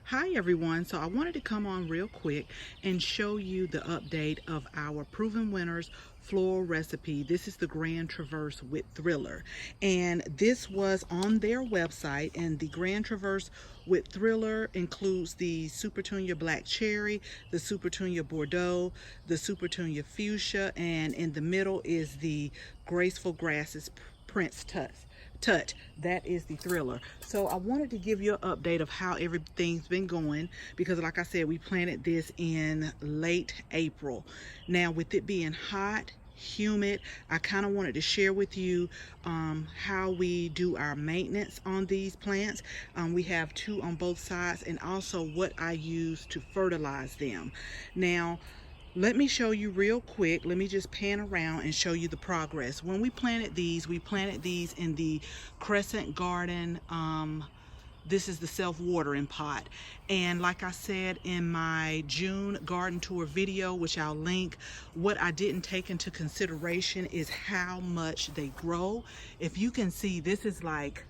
Hi everyone, so I wanted to come on real quick and show you the update of our Proven Winners floral recipe. This is the Grand Traverse with Thriller, and this was on their website. And the Grand Traverse with Thriller includes the Supertunia Black Cherry, the Supertunia Bordeaux, the Supertunia Fuchsia, and in the middle is the Graceful Grasses Prince Tut. That is the Thriller. So I wanted to give you an update of how everything's been going, because like I said, we planted this in late April. Now with it being hot, humid, I kind of wanted to share with you how we do our maintenance on these plants. We have two on both sides, and also what I use to fertilize them. Now let me show you real quick. Let me just pan around and show you the progress. When we planted these in the Crescent Garden. This is the self-watering pot. And like I said in my June garden tour video, which I'll link, what I didn't take into consideration is how much they grow. If you can see, this is like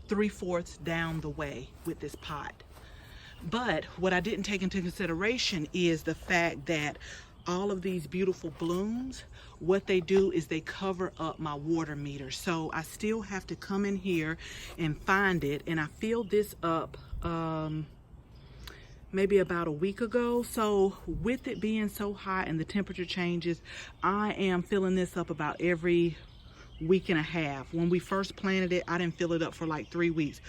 3/4 down the way with this pot. But what I didn't take into consideration is the fact that all of these beautiful blooms, what they do is they cover up my water meter. So I still have to come in here and find it. And I filled this up maybe about a week ago. So with it being so hot and the temperature changes, I am filling this up about every week and a half. When we first planted it, I didn't fill it up for like 3 weeks.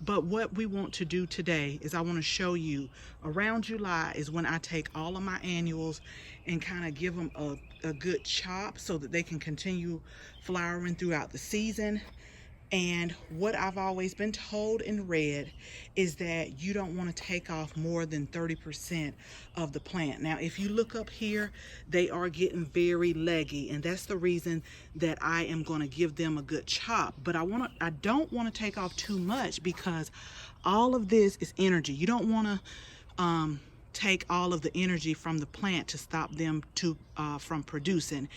But what we want to do today is I want to show you around July is when I take all of my annuals and kind of give them a good chop so that they can continue flowering throughout the season. And what I've always been told and read is that you don't want to take off more than 30% of the plant. Now, if you look up here, they are getting very leggy, and that's the reason that I am going to give them a good chop. But I don't want to take off too much, because all of this is energy. You don't want to take all of the energy from the plant to stop them from producing.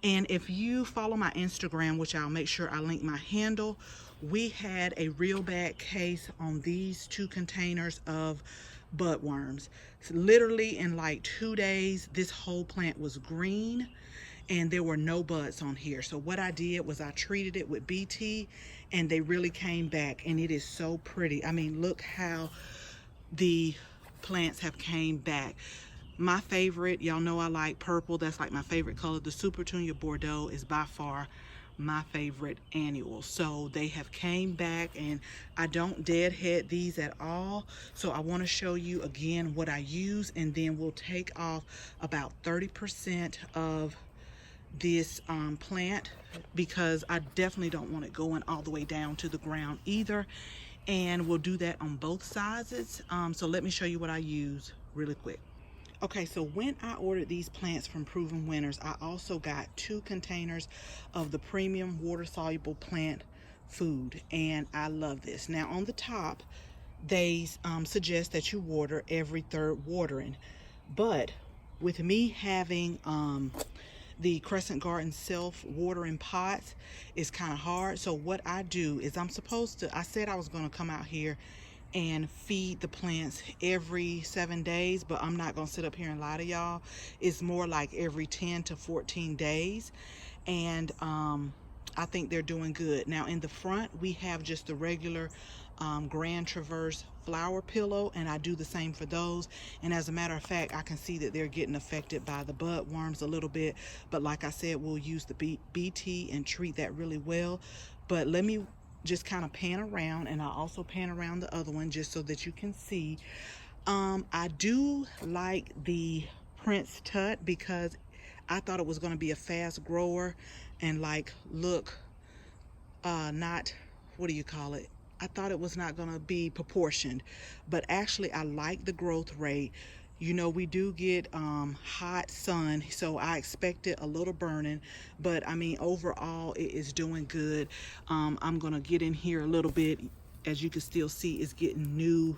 And if you follow my Instagram, which I'll make sure I link my handle, we had a real bad case on these 2 containers of budworms. So literally in like 2 days, this whole plant was green and there were no buds on here. So what I did was I treated it with BT, and they really came back, and it is so pretty. I mean, look how the plants have came back. My favorite, y'all know I like purple. That's like my favorite color. The Supertunia Bordeaux is by far my favorite annual. So they have came back, and I don't deadhead these at all. So I want to show you again what I use, and then we'll take off about 30% of this plant, because I definitely don't want it going all the way down to the ground either. And we'll do that on both sizes. So let me show you what I use really quick. Okay, so when I ordered these plants from Proven Winners, I also got 2 containers of the premium water-soluble plant food, and I love this. Now on the top, they suggest that you water every 3rd watering, but with me having the Crescent Garden self-watering pots is kind of hard. So what I do is I said I was going to come out here and feed the plants every 7 days, but I'm not going to sit up here and lie to y'all. It's more like every 10 to 14 days. And I think they're doing good. Now in the front, we have just the regular Grand Traverse flower pillow, and I do the same for those. And as a matter of fact, I can see that they're getting affected by the bud worms a little bit, but like I said, we'll use the BT and treat that really well. But let me just kind of pan around, and I'll also pan around the other one just so that you can see. I do like the Prince Tut, because I thought it was going to be a fast grower and like look not, what do you call it, I thought it was not going to be proportioned, but actually I like the growth rate. You know, we do get hot sun, so I expected a little burning, but I mean overall it is doing good. I'm gonna get in here a little bit. As you can still see, it's getting new,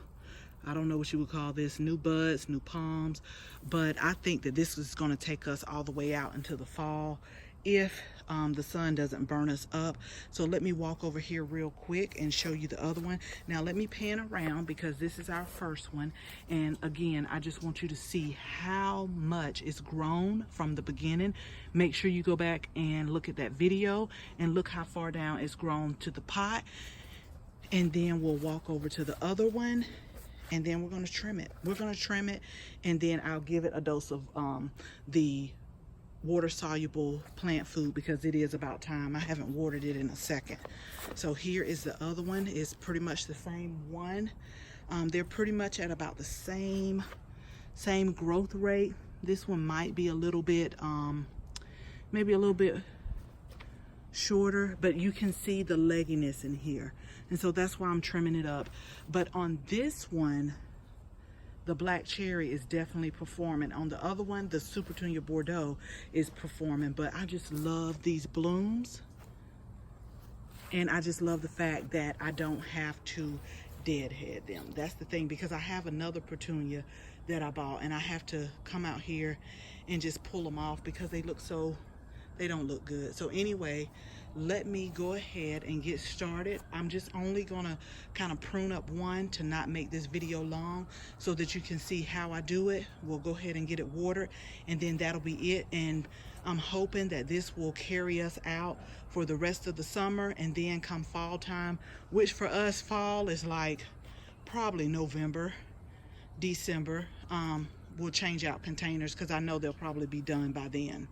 I don't know what you would call this, new buds, new palms, but I think that this is going to take us all the way out into the fall. if the sun doesn't burn us up. So let me walk over here real quick and show you the other one. Now let me pan around because this is our first one. And again, I just want you to see how much it's grown from the beginning. Make sure you go back and look at that video and look how far down it's grown to the pot. And then we'll walk over to the other one, and then we're going to trim it. We're going to trim it, and then I'll give it a dose of the water-soluble plant food because it is about time. I haven't watered it in a second. So here is the other one. It's pretty much the same one. They're pretty much at about the same growth rate. This one might be a little bit, maybe a little bit shorter, but you can see the legginess in here. And so that's why I'm trimming it up. But on this one, the black cherry is definitely performing. On the other one, the Super Tunia Bordeaux is performing. But I just love these blooms. And I just love the fact that I don't have to deadhead them. That's the thing, because I have another petunia that I bought, and I have to come out here and just pull them off because they look so, they don't look good. So anyway, let me go ahead and get started. I'm just only gonna kind of prune up one to not make this video long so that you can see how I do it. We'll go ahead and get it watered, and then that'll be it. And I'm hoping that this will carry us out for the rest of the summer, and then come fall time, which for us fall is like probably November, December. We'll change out containers because I know they'll probably be done by then.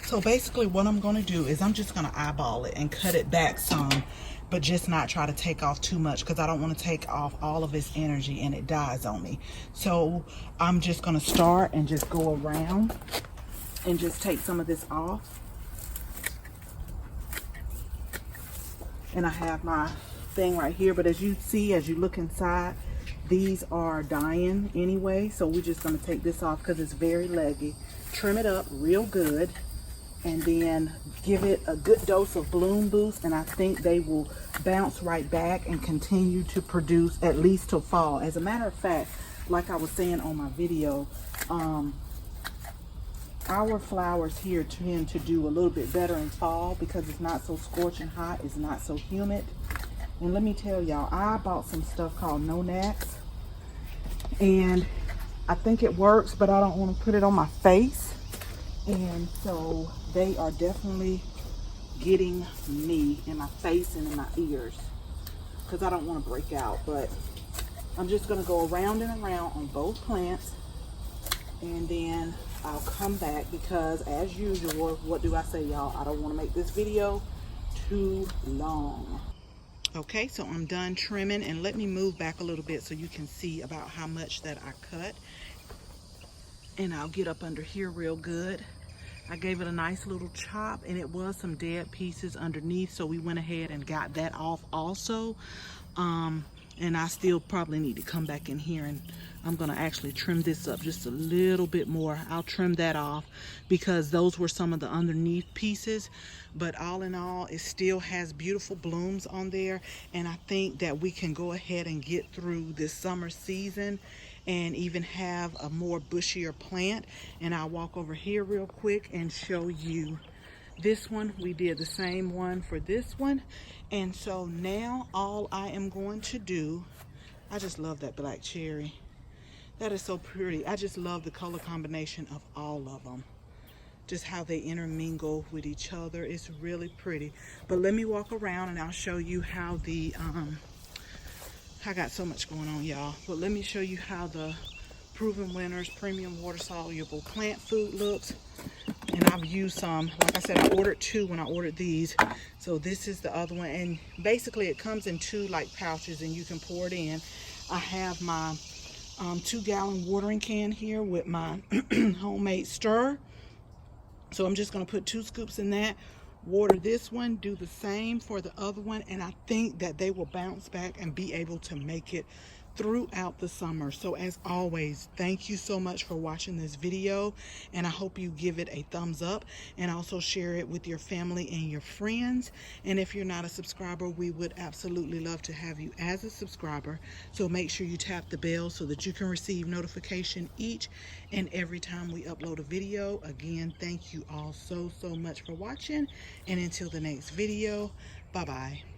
So basically what I'm going to do is I'm just going to eyeball it and cut it back some, but just not try to take off too much because I don't want to take off all of its energy and it dies on me. So I'm just going to start and just go around and just take some of this off. And I have my thing right here, but as you see, as you look inside, these are dying anyway. So we're just going to take this off because it's very leggy. Trim it up real good, and then give it a good dose of bloom boost, and I think they will bounce right back and continue to produce at least till fall. As a matter of fact, like I was saying on my video, our flowers here tend to do a little bit better in fall because it's not so scorching hot, it's not so humid. And let me tell y'all, I bought some stuff called No Nax, and I think it works, but I don't want to put it on my face. And so they are definitely getting me in my face and in my ears because I don't want to break out. But I'm just going to go around and around on both plants, and then I'll come back because, as usual, what do I say, y'all? I don't want to make this video too long. Okay, so I'm done trimming, and let me move back a little bit so you can see about how much that I cut. And I'll get up under here real good. I gave it a nice little chop, and it was some dead pieces underneath, so we went ahead and got that off also. And I still probably need to come back in here, and I'm gonna actually trim this up just a little bit more. I'll trim that off because those were some of the underneath pieces, but all in all, it still has beautiful blooms on there. And I think that we can go ahead and get through this summer season and even have a more bushier plant. And I'll walk over here real quick and show you this one. We did the same one for this one. And so now all I am going to do, I just love that black cherry. That is so pretty. I just love the color combination of all of them. Just how they intermingle with each other. It's really pretty. But let me walk around and I'll show you how the, I got so much going on, y'all. But let me show you how the Proven Winners Premium Water Soluble Plant Food looks. And I've used some, like I said, I ordered two when I ordered these. So this is the other one. And basically it comes in two like pouches and you can pour it in. I have my 2-gallon watering can here with my homemade stir. So I'm just going to put 2 scoops in that, water this one, do the same for the other one, and I think that they will bounce back and be able to make it throughout the summer. So as always, thank you so much for watching this video, and I hope you give it a thumbs up and also share it with your family and your friends. And if you're not a subscriber, we would absolutely love to have you as a subscriber. So make sure you tap the bell so that you can receive notification each and every time we upload a video. Again, thank you all so much for watching, and until the next video, bye bye.